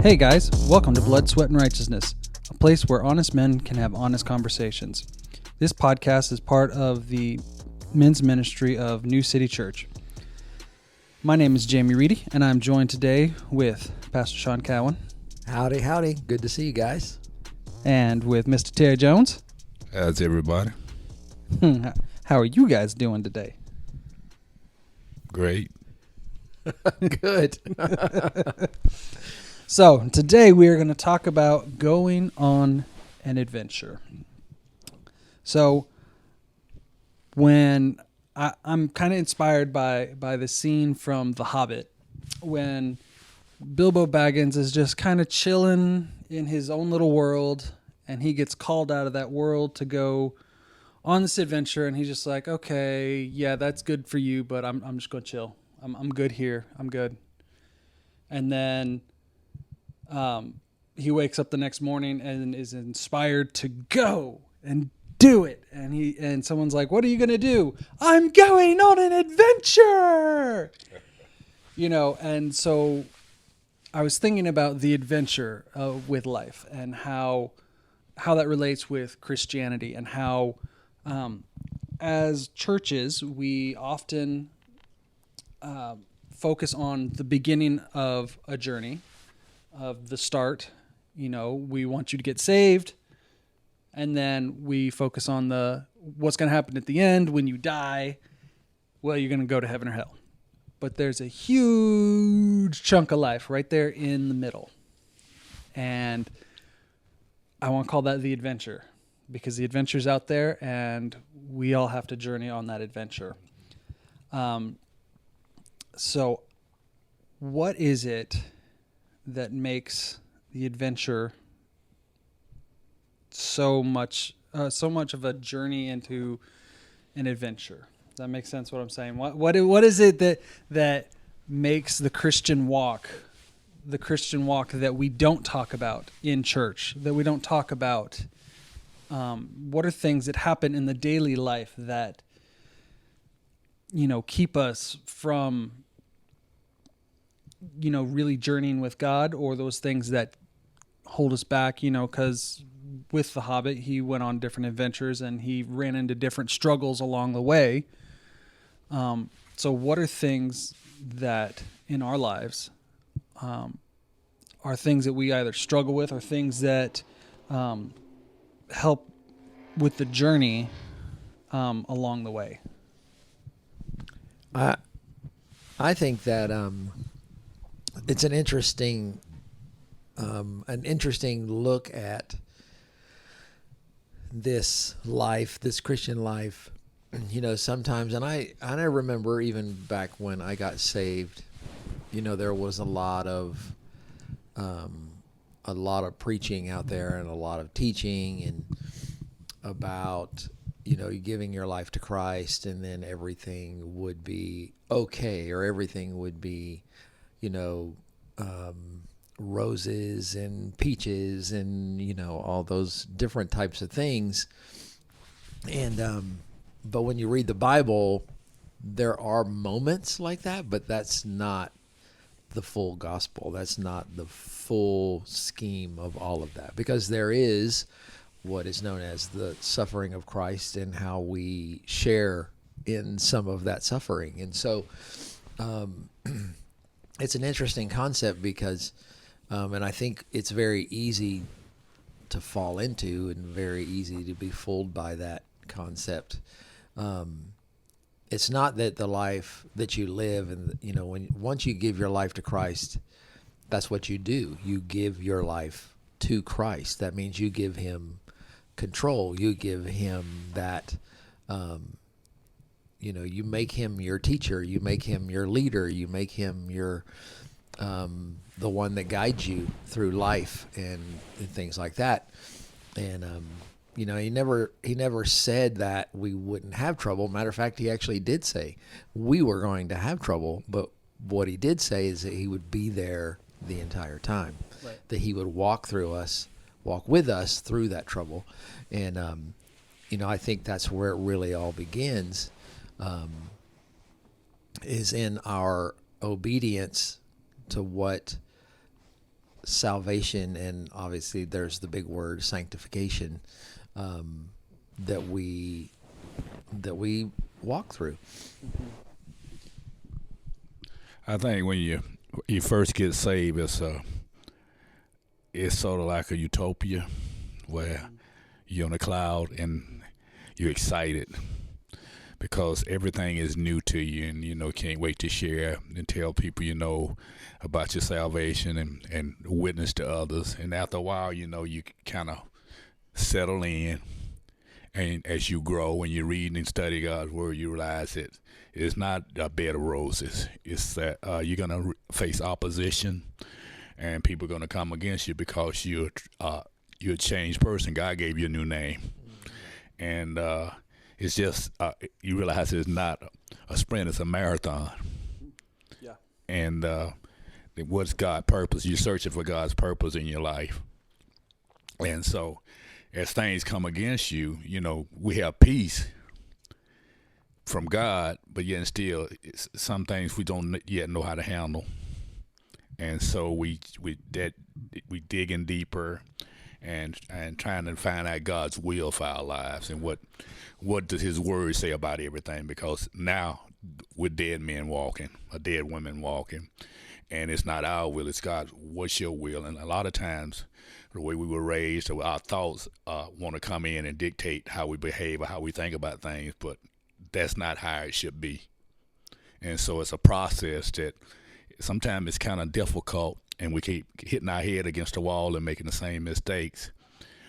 Hey guys, welcome to Blood, Sweat, and Righteousness, a place where honest men can have honest conversations. This podcast is part of the men's ministry of New City Church. My name is Jamie Reedy, and I'm joined today with Pastor Sean Cowan. Howdy, howdy. Good to see you guys. And with Mr. Terry Jones. How's everybody? How are you guys doing today? Great. Good. So, today we are going to talk about going on an adventure. So, when I'm kind of inspired by the scene from The Hobbit, when Bilbo Baggins is just kind of chilling in his own little world, and he gets called out of that world to go on this adventure, and he's just like, okay, yeah, that's good for you, but I'm just going to chill. I'm good here. I'm good. And then he wakes up the next morning and is inspired to go and do it. And someone's like, what are you going to do? I'm going on an adventure. And so I was thinking about the adventure with life and how that relates with Christianity, and how as churches we often focus on the beginning of a journey, of the start. We want you to get saved, and then we focus on what's going to happen at the end when you die. Well, you're going to go to heaven or hell. But there's a huge chunk of life right there in the middle. And I want to call that the adventure, because the adventure's out there and we all have to journey on that adventure. So what is it that makes the adventure so much of a journey into an adventure? Does that make sense what I'm saying? What is it that makes the Christian walk that we don't talk about in church, that we don't talk about? What are things that happen in the daily life that keep us from really journeying with God, or those things that hold us back? Because with the Hobbit, he went on different adventures and he ran into different struggles along the way. So what are things that in our lives are things that we either struggle with, or things that help with the journey along the way? I think that it's an interesting look at this life, this Christian life. Sometimes, and I remember even back when I got saved, there was a lot of preaching out there, and a lot of teaching, and about giving your life to Christ, and then everything would be okay, or everything would be roses and peaches and all those different types of things. And but when you read the Bible, there are moments like that, but that's not the full gospel. That's not the full scheme of all of that, because there is what is known as the suffering of Christ, and how we share in some of that suffering. And so it's an interesting concept, because and I think it's very easy to fall into, and very easy to be fooled by that concept. It's not that the life that you live, and once you give your life to Christ, that's what you do. You give your life to Christ. That means you give him control. You give him that, you make him your teacher. You make him your leader. You make him your, the one that guides you through life and things like that. And, he never said that we wouldn't have trouble. Matter of fact, he actually did say we were going to have trouble, but what he did say is that he would be there the entire time, right? That he would walk with us through that trouble. And, I think that's where it really all begins, is in our obedience to what salvation, and obviously there's the big word sanctification, that we walk through. I think when you first get saved, it's sort of like a utopia where you're on a cloud and you're excited because everything is new to you, and can't wait to share and tell people about your salvation and witness to others. And after a while, you kind of settle in, and as you grow and you read and study God's word, you realize that it's not a bed of roses. It's that you're gonna face opposition, and people are gonna come against you because you're a changed person. God gave you a new name, and it's just you realize it's not a sprint; it's a marathon. Yeah. And what's God's purpose? You're searching for God's purpose in your life, and so as things come against you, we have peace from God, but yet still, some things we don't yet know how to handle, and so we digging deeper, and trying to find out God's will for our lives, and what does His Word say about everything? Because now we're dead men walking, or dead women walking, and it's not our will, it's God's. What's your will? And a lot of times, the way we were raised, or our thoughts want to come in and dictate how we behave or how we think about things, but that's not how it should be. And so it's a process that sometimes it's kind of difficult, and we keep hitting our head against the wall and making the same mistakes.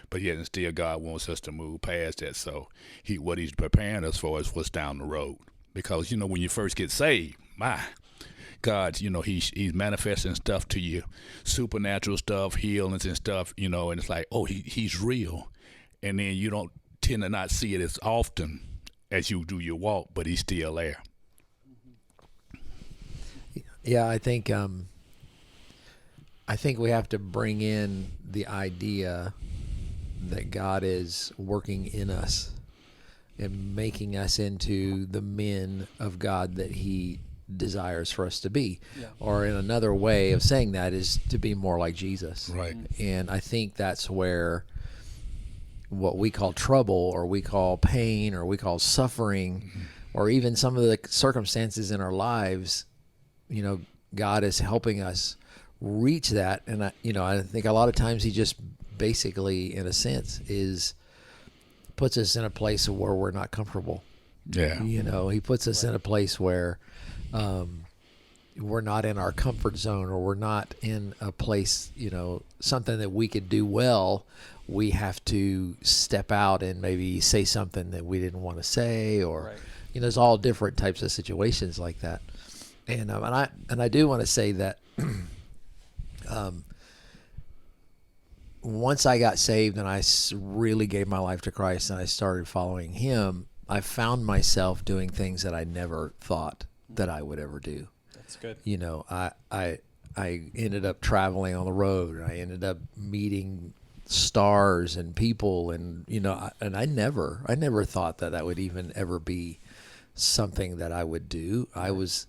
But yet and still God wants us to move past that. So what He's preparing us for is what's down the road. Because, when you first get saved, my God, he's manifesting stuff to you, supernatural stuff, healings and stuff, and it's like, oh, he's real. And then you don't tend to not see it as often as you do your walk, but He's still there. Yeah, I think we have to bring in the idea that God is working in us and making us into the men of God that He desires for us to be. Yeah. Or in another way of saying that is to be more like Jesus. Right. And I think that's where what we call trouble, or we call pain, or we call suffering, or even some of the circumstances in our lives, God is helping us reach that. And I think a lot of times He just basically, in a sense, puts us in a place where we're not comfortable. Yeah. He puts us in a place where we're not in our comfort zone, or we're not in a place, something that we could do well. We have to step out and maybe say something that we didn't want to say, or, there's all different types of situations like that. And I do want to say that once I got saved and I really gave my life to Christ and I started following Him, I found myself doing things that I never thought that I would ever do. That's good. I ended up traveling on the road, and I ended up meeting stars and people, and and I never thought that would even ever be something that I would do. I was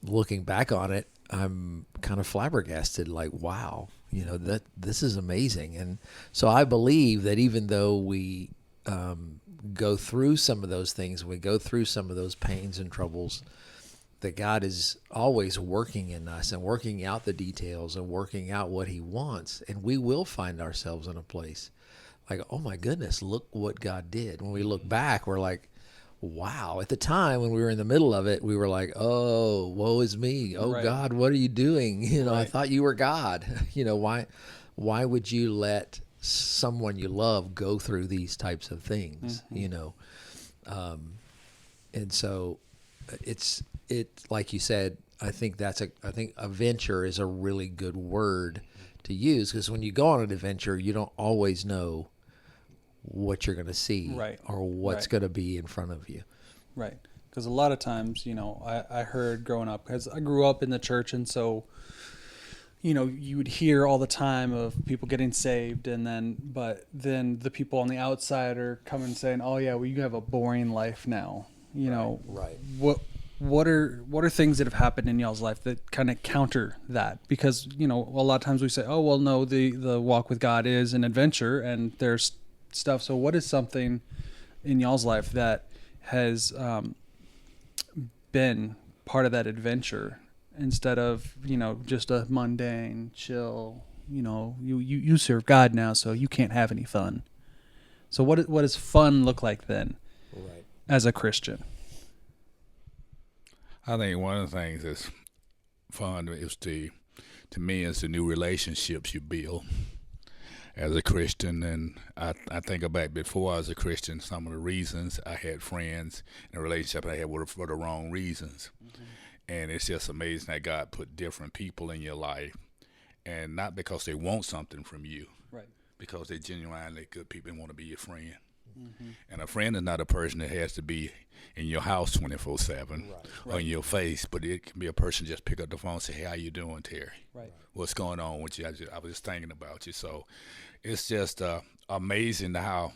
looking back on it, I'm kind of flabbergasted, like, wow, that this is amazing. And so I believe that even though we go through some of those things, we go through some of those pains and troubles, that God is always working in us and working out the details and working out what He wants. And we will find ourselves in a place like, oh my goodness, look what God did. When we look back, we're like, wow. At the time when we were in the middle of it, we were like, oh, woe is me. Oh, right. God, what are you doing? I thought you were God. Why would you let someone you love go through these types of things? And so it's like you said, I think a venture is a really good word to use, because when you go on an adventure, you don't always know what you're going to see, or what's going to be in front of you. Right. Because a lot of times, I heard growing up, because I grew up in the church, and so, you would hear all the time of people getting saved, but then the people on the outside are coming saying, oh yeah, well, you have a boring life now. Right. what are things that have happened in y'all's life that kind of counter that? Because, a lot of times we say, oh, well, no, the walk with God is an adventure and there's stuff. So what is something in y'all's life that has been part of that adventure instead of, just a mundane, chill, you serve God now, so you can't have any fun. So what does fun look like then as a Christian? I think one of the things that's fun is to me, it's the new relationships you build as a Christian. And I think about before I was a Christian, some of the reasons I had friends in a relationship I had were for the wrong reasons. Mm-hmm. And it's just amazing that God put different people in your life, and not because they want something from you, right? Because they're genuinely good people and want to be your friend. Mm-hmm. And a friend is not a person that has to be in your house 24/7 or in your face, but it can be a person just pick up the phone and say, hey, how you doing, Terry? Right. What's going on with you? I was just thinking about you. So it's just amazing how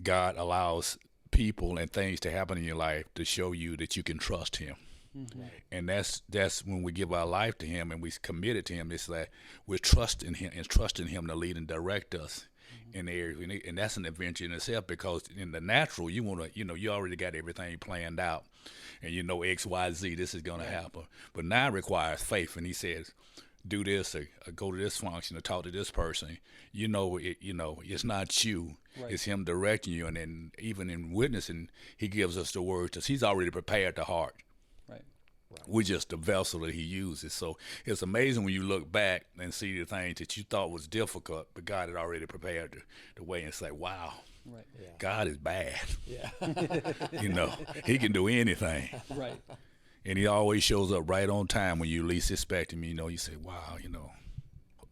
God allows people and things to happen in your life to show you that you can trust him. Mm-hmm. And that's when we give our life to him and we committed to him. It's like we're trusting him to lead and direct us in the area, and that's an adventure in itself, because in the natural you want to, you already got everything planned out, and X, Y, Z, this is going to happen. But now it requires faith, and he says, do this or go to this function or talk to this person. It's not you, it's him directing you, and then even in witnessing, he gives us the word because he's already prepared the heart. We're just the vessel that he uses. So it's amazing when you look back and see the things that you thought was difficult, but God had already prepared the way, and it's like, wow, God is bad. Yeah. He can do anything. Right. And he always shows up right on time when you least expect him. You say, wow,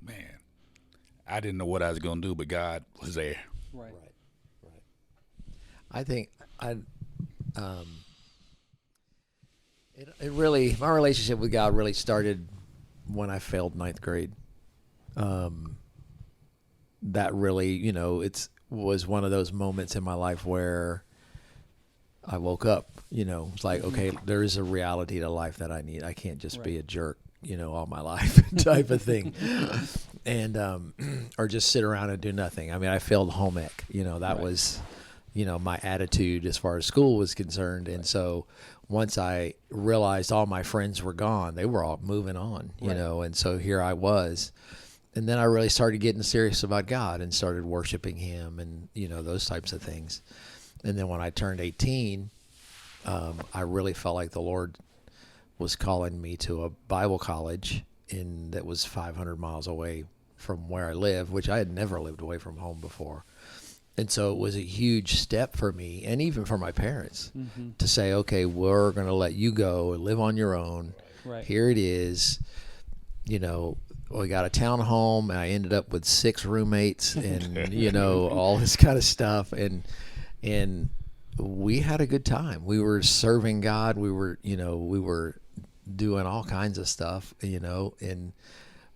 man, I didn't know what I was going to do, but God was there. Right. I think It really, my relationship with God really started when I failed ninth grade. That really, was one of those moments in my life where I woke up, it's like, okay, there is a reality to life that I need. I can't just be a jerk, all my life type of thing. And, or just sit around and do nothing. I mean, I failed home ec, that was, my attitude as far as school was concerned. And so once I realized all my friends were gone, they were all moving on, and so here I was. And then I really started getting serious about God and started worshiping him and, those types of things. And then when I turned 18, I really felt like the Lord was calling me to a Bible college that was 500 miles away from where I live, which I had never lived away from home before. And so it was a huge step for me and even for my parents to say, okay, we're going to let you go and live on your own. Right. Here it is. We got a townhome, and I ended up with 6 roommates and, all this kind of stuff. And we had a good time. We were serving God. We were doing all kinds of stuff,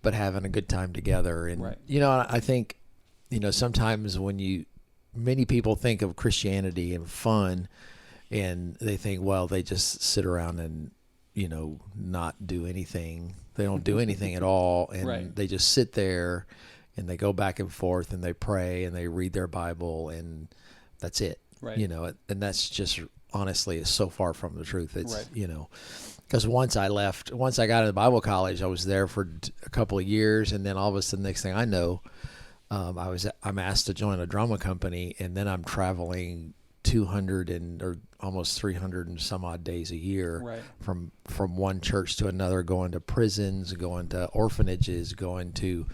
but having a good time together. And, I think, sometimes many people think of Christianity and fun, and they think, well, they just sit around and, not do anything. They don't do anything at all. And they just sit there and they go back and forth and they pray and they read their Bible and that's it. Right. And that's just honestly is so far from the truth. It's, because once I got into Bible college, I was there for a couple of years. And then all of a sudden, the next thing I know, I'm asked to join a drama company, and then I'm traveling 200 or almost 300 and some odd days a year from one church to another, going to prisons, going to orphanages, going to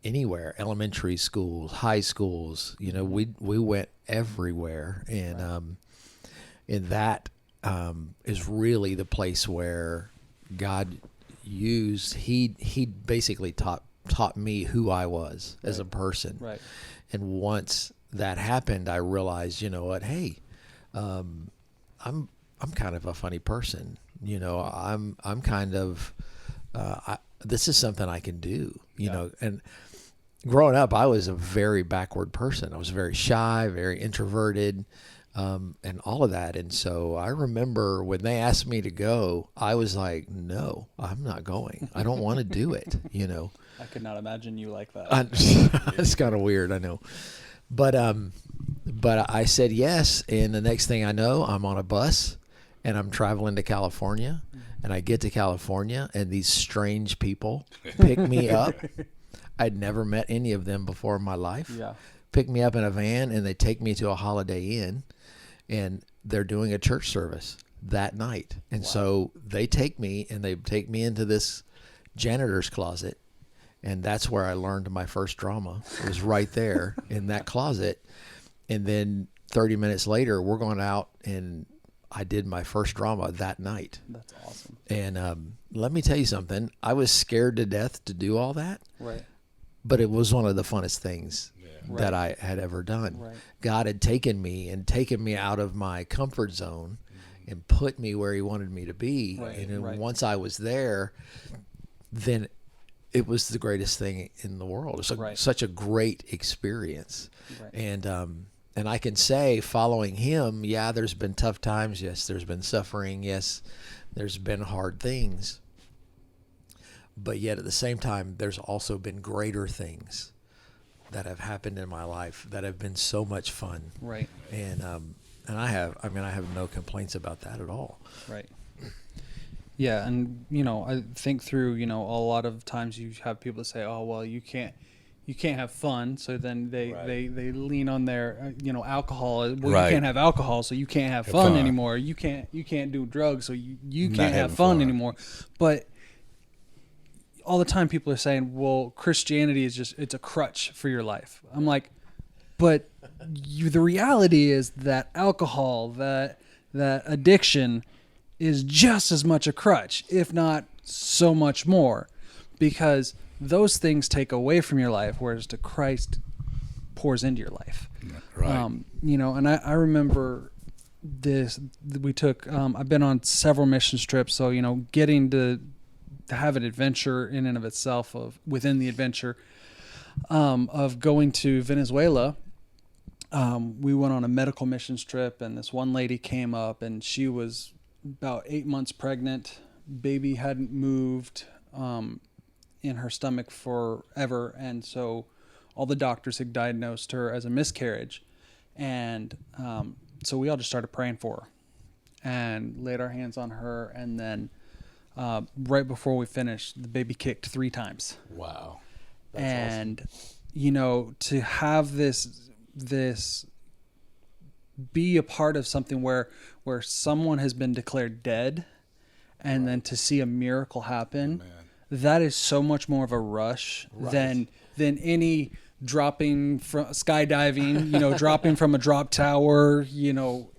anywhere, elementary schools, high schools. We went everywhere, and that is really the place where God used. He basically taught me who I was as a person. Right. And once that happened, I realized, hey, I'm kind of a funny person. I'm kind of, this is something I can do, and growing up, I was a very backward person. I was very shy, very introverted. and all of that. And so I remember when they asked me to go, I was like, no, I'm not going. I don't want to do it, you know. I could not imagine you like that. It's kind of weird, I know. But I said yes, and the next thing I know, I'm on a bus and I'm traveling to California, and I get to California and these strange people pick me up. I'd never met any of them before in my life. Yeah. Pick me up in a van and they take me to a Holiday Inn, and they're doing a church service that night. And so they take me into this janitor's closet, and that's where I learned my first drama. It was right there in that closet. And then 30 minutes later, we're going out, and I did my first drama that night. That's awesome. And let me tell you something. I was scared to death to do all that. Right. But it was one of the funnest things Right. that I had ever done. Right. God had taken me out of my comfort zone and put me where he wanted me to be. Right. And then Right. once I was there, then it was the greatest thing in the world. It was Right. such a great experience. Right. And I can say, following him, yeah, there's been tough times. Yes, there's been suffering. Yes, there's been hard things. But yet at the same time, there's also been greater things that have happened in my life that have been so much fun. Right. And I have no complaints about that at all. Right. Yeah, and I think through, a lot of times you have people that say, "Oh, well, you can't have fun," so then they lean on their alcohol. Well, Right. you can't have alcohol, so you can't have fun anymore. You can't do drugs, so you Not can't have having fun fun. anymore. But all the time people are saying, "Well, Christianity is it's a crutch for your life." I'm like, but the reality is that alcohol, that addiction is just as much a crutch, if not so much more, because those things take away from your life, whereas the Christ pours into your life. Right. And I remember this, we took, I've been on several mission trips. So, getting to have an adventure in and of itself, within the adventure, of going to Venezuela. We went on a medical missions trip, and this one lady came up, and she was about 8 months pregnant. Baby hadn't moved in her stomach forever, and so all the doctors had diagnosed her as a miscarriage. And so we all just started praying for her and laid our hands on her, and then right before we finished, the baby kicked 3 times. Wow. And awesome. To have this be a part of something where someone has been declared dead, and then to see a miracle happen, that is so much more of a rush than any dropping from skydiving, dropping from a drop tower,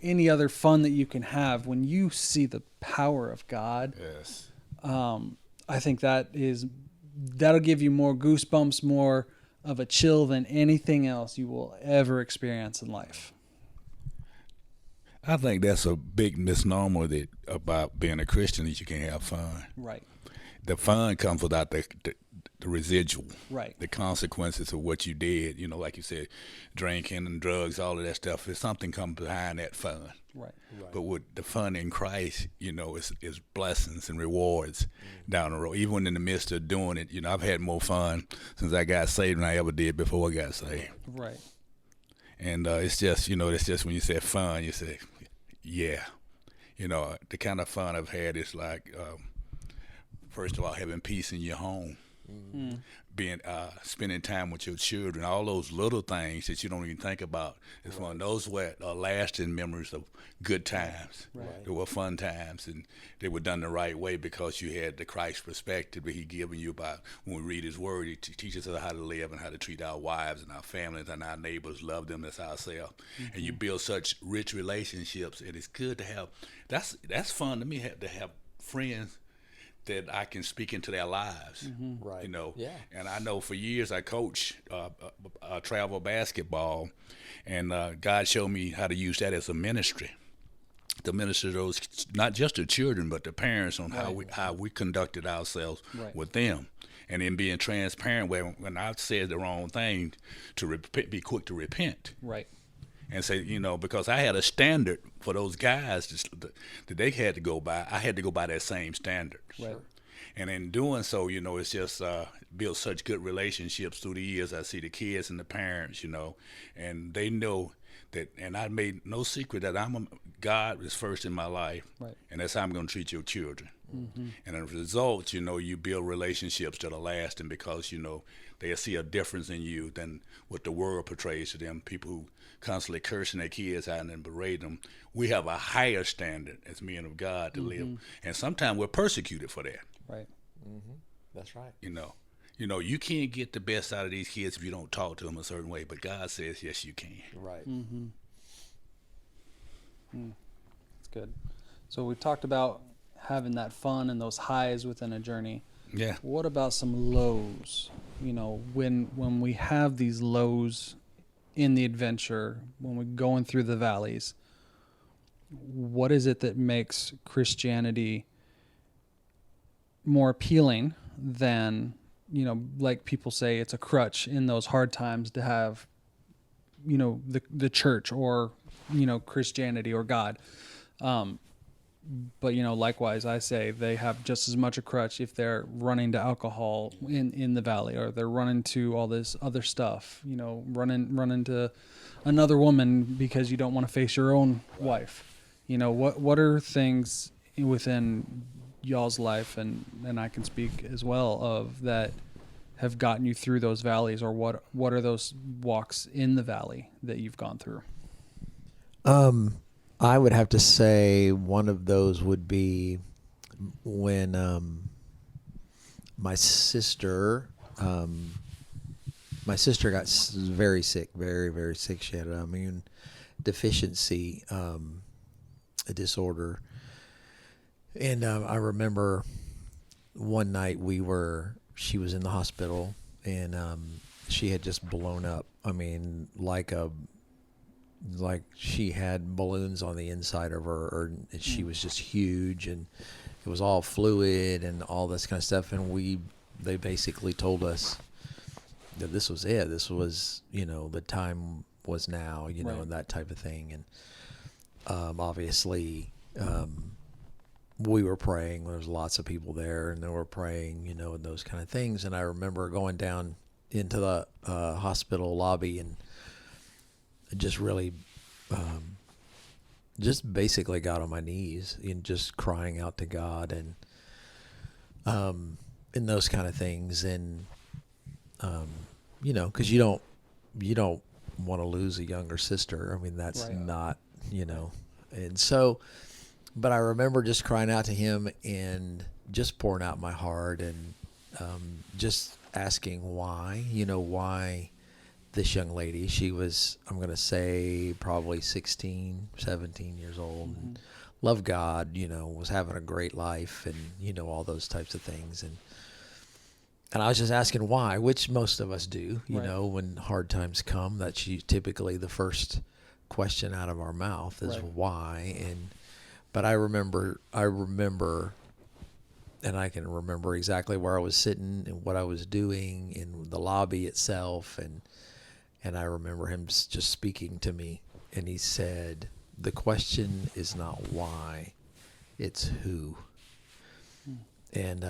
any other fun that you can have. When you see the power of God, Yes. I think that'll give you more goosebumps, more of a chill than anything else you will ever experience in life. I think that's a big misnomer about being a Christian, that you can't have fun. Right. The fun comes without the residual, Right. the consequences of what you did. Like you said, drinking and drugs, all of that stuff. There's something comes behind that fun. Right. But with the fun in Christ, is blessings and rewards down the road. Even in the midst of doing it, I've had more fun since I got saved than I ever did before I got saved. Right. And it's just when you say fun, you say, yeah. The kind of fun I've had is like, first of all, having peace in your home. Mm-hmm. Being spending time with your children, all those little things that you don't even think about. It's one of those lasting memories of good times. Right. They were fun times, and they were done the right way because you had the Christ perspective that He given you about when we read His Word. He teaches us how to live and how to treat our wives and our families and our neighbors, love them as ourselves, and you build such rich relationships. And it's good to have. That's fun to me, to have friends that I can speak into their lives, Right. Yeah. And I know for years I coached travel basketball, and God showed me how to use that as a ministry, to minister to those, not just the children, but the parents, on how we conducted ourselves with them, and then being transparent when I said the wrong thing, to be quick to repent. Right. and say, because I had a standard for those guys that they had to go by. I had to go by that same standard. Right. And in doing so, it's just built such good relationships through the years. I see the kids and the parents, and they know that. And I made no secret that God is first in my life, Right. and that's how I'm going to treat your children. Mm-hmm. And as a result, you build relationships that are lasting because, they see a difference in you than what the world portrays to them. People who constantly cursing their kids out and then berate them. We have a higher standard as men of God to live. And sometimes we're persecuted for that. Right. That's right. You can't get the best out of these kids if you don't talk to them a certain way. But God says, yes, you can. Right. Mm-hmm. That's good. So we talked about having that fun and those highs within a journey. Yeah. What about some lows? When we have these lows in the adventure, when we're going through the valleys, what is it that makes Christianity more appealing than, like people say, it's a crutch in those hard times to have, the church or, Christianity or God. But, likewise, I say they have just as much a crutch if they're running to alcohol in the valley, or they're running to all this other stuff, running to another woman because you don't want to face your own wife. What are things within y'all's life, and I can speak as well, of that have gotten you through those valleys, or what are those walks in the valley that you've gone through? I would have to say one of those would be when my sister got very sick, very, very sick. She had an immune deficiency a disorder. And I remember one night she was in the hospital, and she had just blown up. I mean, like she had balloons on the inside of her, and she was just huge, and it was all fluid and all this kind of stuff. And they basically told us that this was it. This was, the time was now, right. And that type of thing. And obviously, we were praying. There was lots of people there, and they were praying, and those kind of things. And I remember going down into the hospital lobby and just really, just basically got on my knees and just crying out to God and those kind of things. And because you don't want to lose a younger sister. I mean, that's right. Not, and so. But I remember just crying out to him and just pouring out my heart and just asking why, why this young lady. She was, I'm going to say, probably 16, 17 years old. Mm-hmm. And loved God, was having a great life and, all those types of things. And I was just asking why, which most of us do, right. When hard times come. That's typically the first question out of our mouth is right. Why. But I remember, and I can remember exactly where I was sitting and what I was doing in the lobby itself. And I remember him just speaking to me, and he said, the question is not why, it's who. And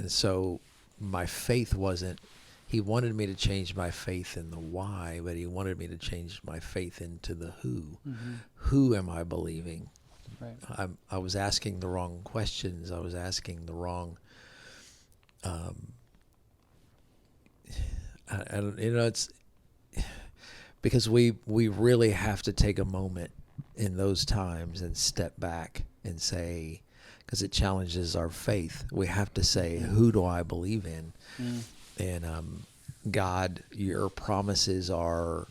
so my faith wasn't, he wanted me to change my faith in the why, but he wanted me to change my faith into the who. Mm-hmm. Who am I believing? Right. I was asking the wrong questions. I was asking the wrong. It's because we really have to take a moment in those times and step back and say, because it challenges our faith. We have to say, who do I believe in? Mm. And God, your promises are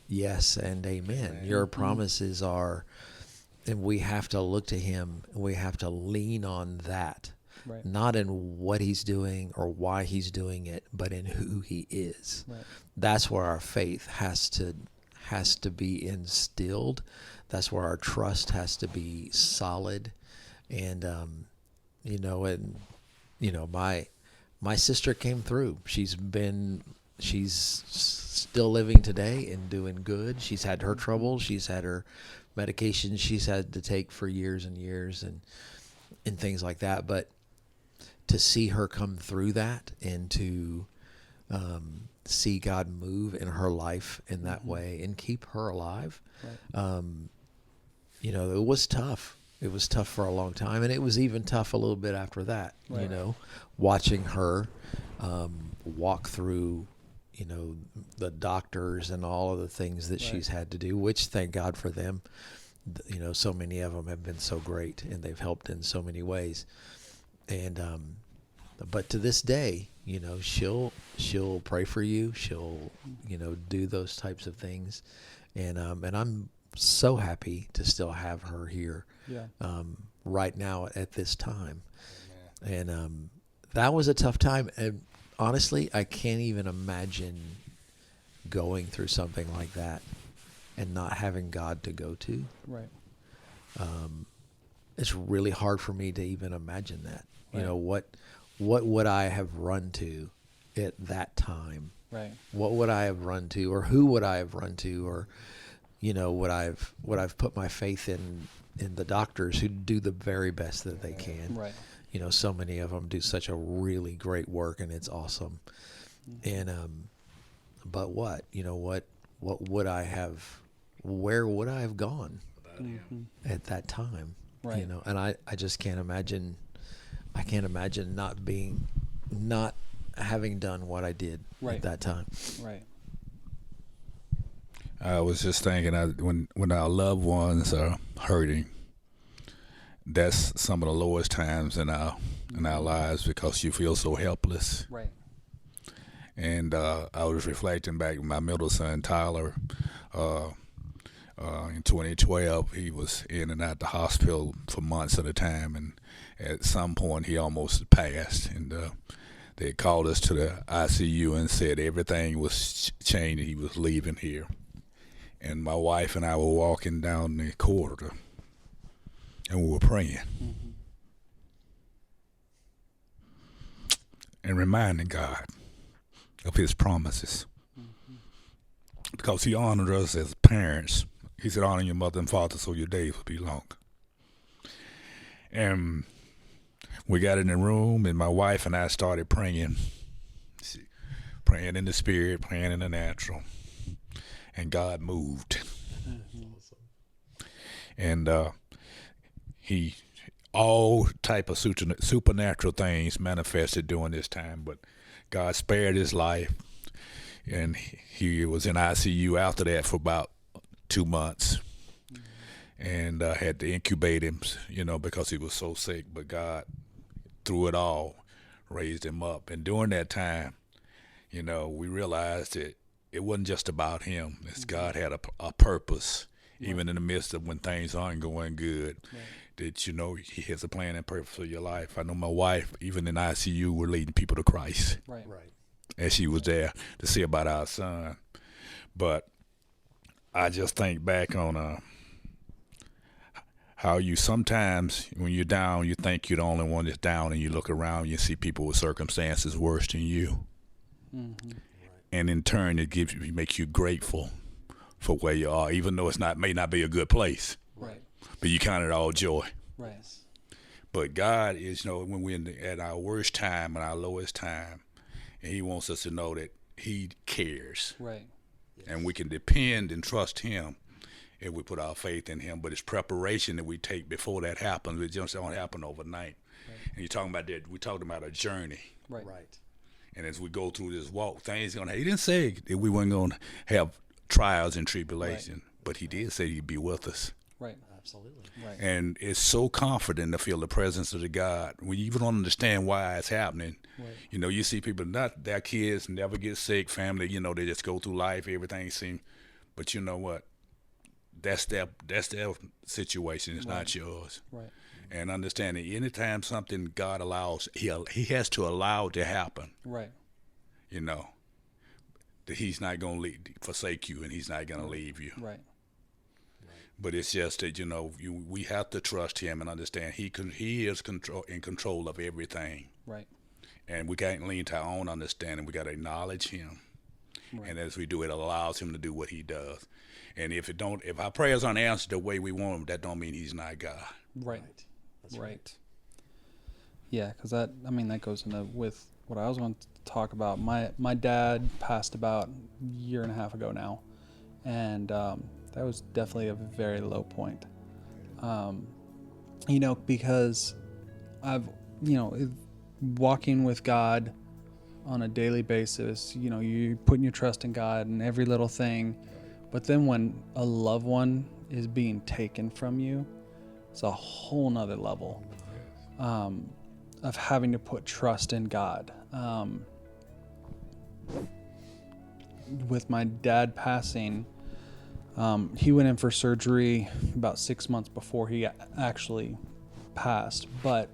yes and amen. Right. Your promises are, and we have to look to him. We have to lean on that, right. Not in what he's doing or why he's doing it, but in who he is. Right. That's where our faith has to be instilled. That's where our trust has to be solid. And my sister came through. She's been she's still living today and doing good. She's had her troubles. She's had her medications she's had to take for years and years and things like that. But to see her come through that and to see God move in her life in that way and keep her alive, you know, it was tough. It was tough for a long time, and it was even tough a little bit after that, you know, watching her walk through, you know, the doctors and all of the things that she's had to do, which thank God for them. You know, so many of them have been so great, and they've helped in so many ways. And but to this day, you know, she'll pray for you. She'll, you know, do those types of things, and I'm so happy to still have her here, right now at this time. And that was a tough time, and honestly, I can't even imagine going through something like that and not having God to go to. Right. It's really hard for me to even imagine that. You know, what would I have run to at that time? Right. What would I have run to, or who would I have run to, or, you know, would I've put my faith in the doctors who do the very best that they can. Right. You know, so many of them do such a really great work, and it's awesome. And but what, you know, what would I have? Where would I have gone at that time? Right. You know, and I just can't imagine. I can't imagine not having done what I did at that time. Right. I was just thinking, when our loved ones are hurting, that's some of the lowest times in our lives, because you feel so helpless. Right. And I was reflecting back, my middle son Tyler, in 2012, he was in and out the hospital for months at a time, and at some point he almost passed. And they called us to the ICU and said everything was changed. He was leaving here. And my wife and I were walking down the corridor, and we were praying and reminding God of his promises, because he honored us as parents. He said, honor your mother and father so your days will be long. And we got in the room, and my wife and I started praying in the spirit, praying in the natural, and God moved. And he, all type of supernatural things manifested during this time, but God spared his life, and he was in ICU after that for about 2 months, and had to incubate him, you know, because he was so sick. But God, through it all, raised him up. And during that time, you know, we realized that it wasn't just about him. It's God had a purpose, even in the midst of when things aren't going good. That, you know, he has a plan and purpose for your life. I know my wife, even in ICU, we're leading people to Christ. Right. And she was there to see about our son. But I just think back on how you sometimes, when you're down, you think you're the only one that's down, and you look around, you see people with circumstances worse than you. And in turn, it makes you grateful for where you are, even though may not be a good place. Right. But you count it all joy. Right. But God is, you know, when we're at our worst time and our lowest time, and he wants us to know that he cares. Right. And we can depend and trust him if we put our faith in him. But it's preparation that we take before that happens. It just don't happen overnight. And you're talking about that. We're talking about a journey. Right. And as we go through this walk, things gonna. He didn't say that we weren't gonna have trials and tribulation, but he did say he'd be with us. Right. Absolutely. Right. And it's so comforting to feel the presence of the God when you even don't understand why it's happening. Right. You know, you see people, not their kids never get sick, family, you know, they just go through life, everything seems, but you know what? That's their situation. It's not yours. Right. And understanding anytime something God allows, he has to allow it to happen. Right. You know, that he's not going to forsake you, and he's not going to leave you. Right. But it's just that, you know, we have to trust him and understand he is in control of everything. Right. And we can't lean to our own understanding. We got to acknowledge him Right. And as we do, it allows him to do what he does. And if our prayers aren't answered the way we want them, that don't mean he's not God. Right. Right. Yeah, because that goes into with what I was going to talk about. My dad passed about a year and a half ago now, and that was definitely a very low point. Because I've walking with God on a daily basis. You're putting your trust in God and every little thing, but then when a loved one is being taken from you, it's a whole nother level of having to put trust in God. With my dad passing, he went in for surgery about 6 months before he actually passed. But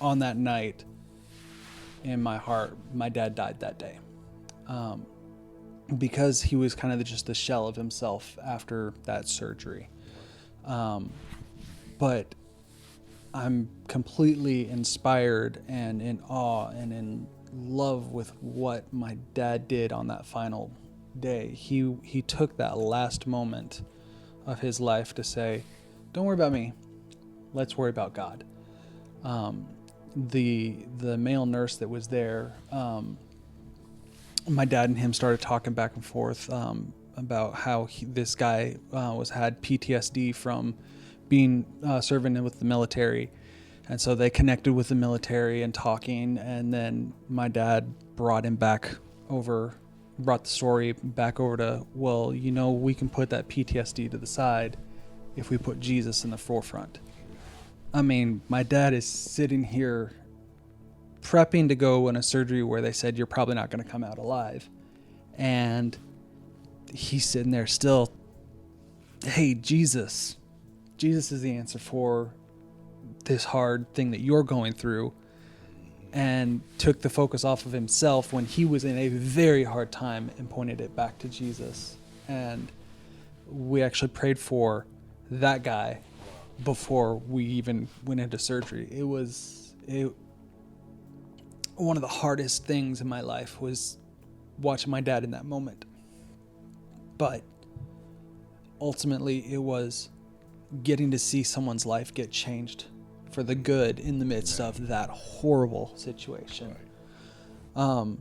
on that night, in my heart, my dad died that day. Because he was kind of just the shell of himself after that surgery. But I'm completely inspired and in awe and in love with what my dad did on that final day. He took that last moment of his life to say, don't worry about me, let's worry about God. The male nurse that was there, my dad and him started talking back and forth about how this guy had PTSD from being serving with the military, and so they connected with the military and talking, and then my dad brought the story back over to, well, we can put that PTSD to the side if we put Jesus in the forefront. My dad is sitting here prepping to go on a surgery where they said you're probably not going to come out alive, and he's sitting there still, hey, Jesus is the answer for this hard thing that you're going through, and took the focus off of himself when he was in a very hard time and pointed it back to Jesus. And we actually prayed for that guy before we even went into surgery. One of the hardest things in my life was watching my dad in that moment. But ultimately, it was getting to see someone's life get changed for the good in the midst of that horrible situation. And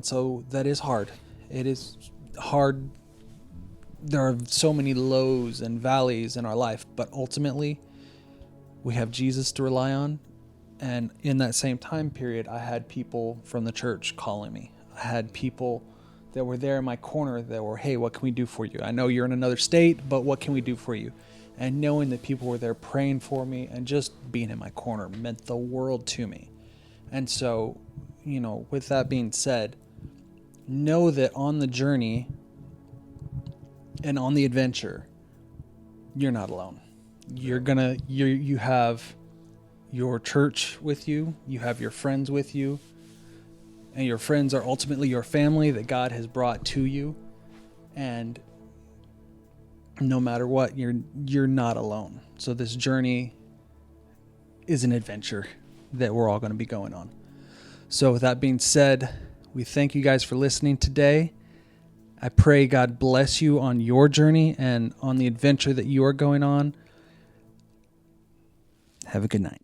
so that is hard. It is hard. There are so many lows and valleys in our life, but ultimately we have Jesus to rely on. And in that same time period, I had people from the church calling me. I had people that were there in my corner that were, hey, what can we do for you? I know you're in another state, but what can we do for you? And knowing that people were there praying for me and just being in my corner meant the world to me. And so, with that being said, know that on the journey and on the adventure, you're not alone. You have your church with you, you have your friends with you, and your friends are ultimately your family that God has brought to you. And no matter what, you're not alone. So this journey is an adventure that we're all going to be going on. So with that being said, we thank you guys for listening today. I pray God bless you on your journey and on the adventure that you are going on. Have a good night.